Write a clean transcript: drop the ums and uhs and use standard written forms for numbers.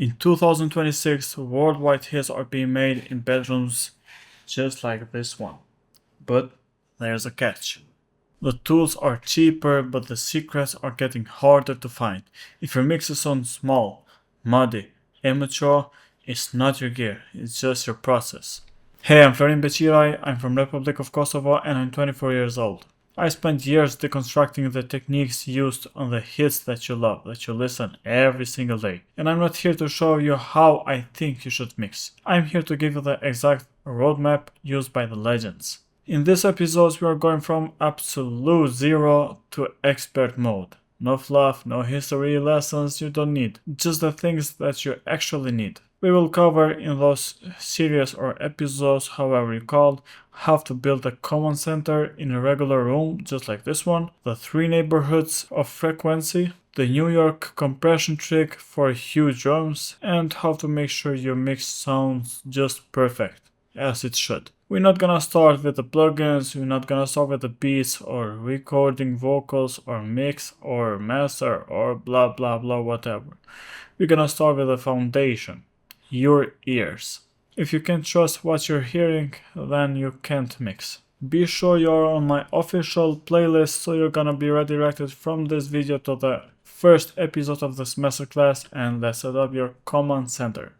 In 2026, worldwide hits are being made in bedrooms just like this one. But there's a catch. The tools are cheaper, but the secrets are getting harder to find. If your mixes sound small, muddy, immature, it's not your gear, it's just your process. Hey, I'm Florin Beqiraj, I'm from Republic of Kosovo and I'm 24 years old. I spent years deconstructing the techniques used on the hits that you love, that you listen every single day. And I'm not here to show you how I think you should mix. I'm here to give you the exact roadmap used by the legends. In this episode, we are going from absolute zero to expert mode. No fluff, no history lessons you don't need, just the things that you actually need. We will cover in those series or episodes, however you call, how to build a command center in a regular room just like this one, the 3 neighborhoods of frequency, the New York compression trick for huge drums, and how to make sure your mix sounds just perfect, as it should. We're not gonna start with the plugins, we're not gonna start with the beats or recording vocals or mix or master or blah blah blah whatever. We're gonna start with the foundation, your ears. If you can't trust what you're hearing, then you can't mix. Be sure you're on my official playlist so you're gonna be redirected from this video to the first episode of this masterclass and let's set up your command center.